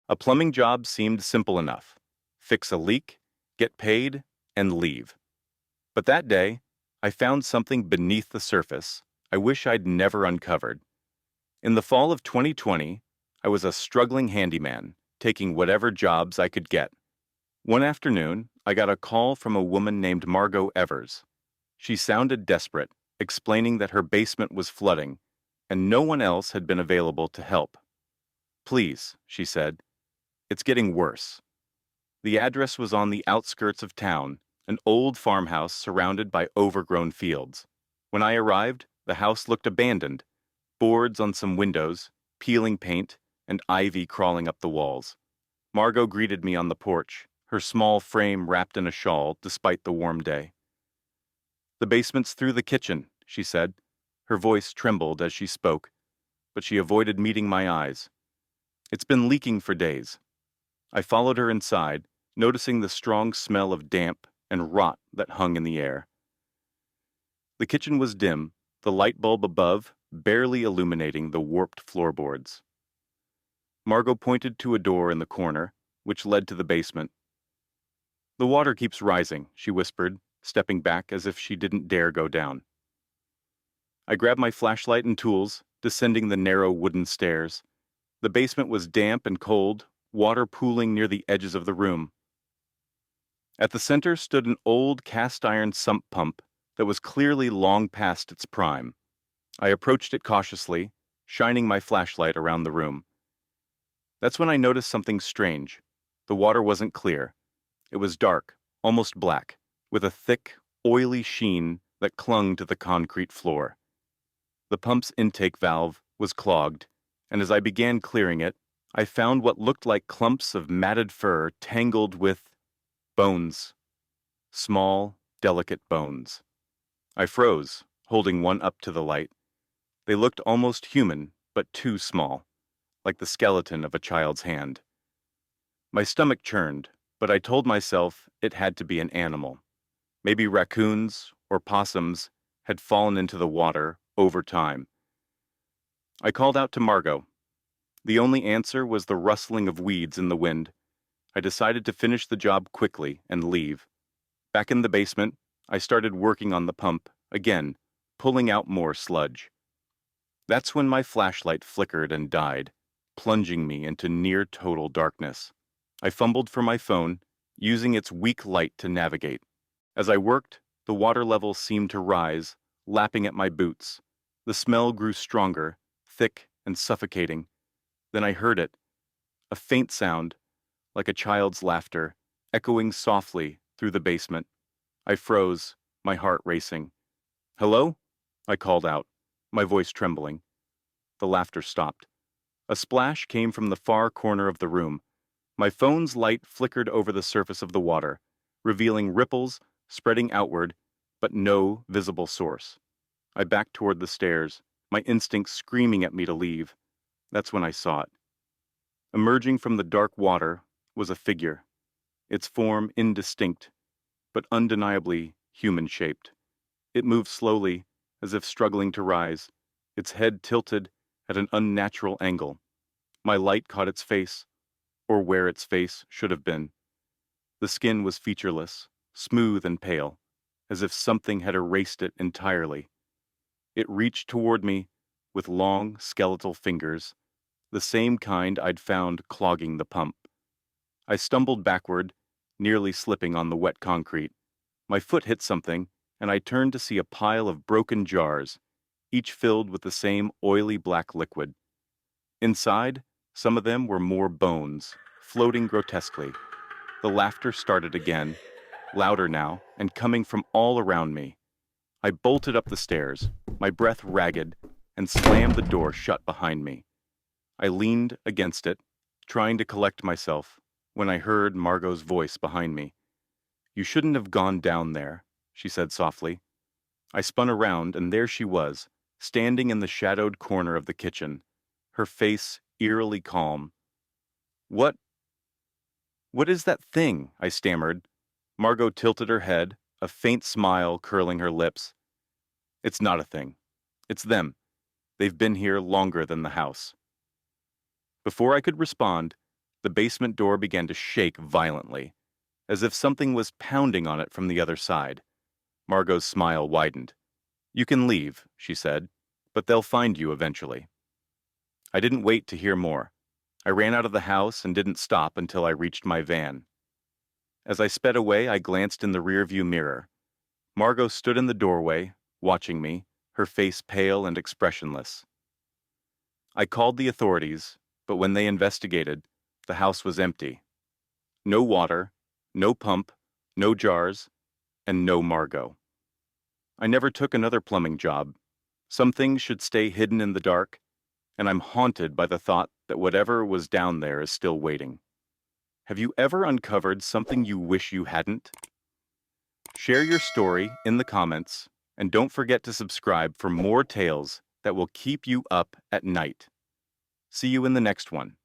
A plumbing job seemed simple enough. Fix a leak, get paid, and leave. But that day, I found something beneath the surface I wish I'd never uncovered. In the fall of 2020, I was a struggling handyman, taking whatever jobs I could get. One afternoon, I got a call from a woman named Margot Evers. She sounded desperate, explaining that her basement was flooding, and no one else had been available to help. "Please," she said, "it's getting worse." The address was on the outskirts of town, an old farmhouse surrounded by overgrown fields. When I arrived, the house looked abandoned, boards on some windows, peeling paint, and ivy crawling up the walls. Margot greeted me on the porch, her small frame wrapped in a shawl despite the warm day. "The basement's through the kitchen," she said. Her voice trembled as she spoke, but she avoided meeting my eyes. "It's been leaking for days." I followed her inside, noticing the strong smell of damp and rot that hung in the air. The kitchen was dim, the light bulb above barely illuminating the warped floorboards. Margot pointed to a door in the corner, which led to the basement. "The water keeps rising," she whispered, stepping back as if she didn't dare go down. I grabbed my flashlight and tools, descending the narrow wooden stairs. The basement was damp and cold, water pooling near the edges of the room. At the center stood an old cast-iron sump pump that was clearly long past its prime. I approached it cautiously, shining my flashlight around the room. That's when I noticed something strange. The water wasn't clear. It was dark, almost black, with a thick, oily sheen that clung to the concrete floor. The pump's intake valve was clogged, and as I began clearing it, I found what looked like clumps of matted fur tangled with bones. Small, delicate bones. I froze, holding one up to the light. They looked almost human, but too small, like the skeleton of a child's hand. My stomach churned, but I told myself it had to be an animal. Maybe raccoons or possums had fallen into the water over time. I called out to Margot. The only answer was the rustling of weeds in the wind. I decided to finish the job quickly and leave. Back in the basement, I started working on the pump, again, pulling out more sludge. That's when my flashlight flickered and died, plunging me into near-total darkness. I fumbled for my phone, using its weak light to navigate. As I worked, the water level seemed to rise, lapping at my boots. The smell grew stronger, thick and suffocating. Then I heard it, a faint sound, like a child's laughter, echoing softly through the basement. I froze, my heart racing. "Hello?" I called out, my voice trembling. The laughter stopped. A splash came from the far corner of the room. My phone's light flickered over the surface of the water, revealing ripples spreading outward, but no visible source. I backed toward the stairs, my instincts screaming at me to leave. That's when I saw it. Emerging from the dark water was a figure, its form indistinct, but undeniably human-shaped. It moved slowly, as if struggling to rise, its head tilted at an unnatural angle. My light caught its face, or where its face should have been. The skin was featureless, smooth and pale, as if something had erased it entirely. It reached toward me with long, skeletal fingers, the same kind I'd found clogging the pump. I stumbled backward, nearly slipping on the wet concrete. My foot hit something, and I turned to see a pile of broken jars, each filled with the same oily black liquid. Inside, some of them were more bones, floating grotesquely. The laughter started again, louder now, and coming from all around me. I bolted up the stairs, my breath ragged, and slammed the door shut behind me. I leaned against it, trying to collect myself, when I heard Margot's voice behind me. "You shouldn't have gone down there," she said softly. I spun around, and there she was, standing in the shadowed corner of the kitchen, her face eerily calm. What is that thing?" I stammered. Margot tilted her head, a faint smile curling her lips. "It's not a thing. It's them. They've been here longer than the house." Before I could respond, The basement door began to shake violently, as if something was pounding on it from the other side. Margot's smile widened. "You can leave," she said, "but they'll find you eventually." I didn't wait to hear more. I ran out of the house and didn't stop until I reached my van. As I sped away, I glanced in the rearview mirror. Margot stood in the doorway, watching me, her face pale and expressionless. I called the authorities, but when they investigated, the house was empty. No water, no pump, no jars, and no Margot. I never took another plumbing job. Some things should stay hidden in the dark, and I'm haunted by the thought that whatever was down there is still waiting. Have you ever uncovered something you wish you hadn't? Share your story in the comments, and don't forget to subscribe for more tales that will keep you up at night. See you in the next one.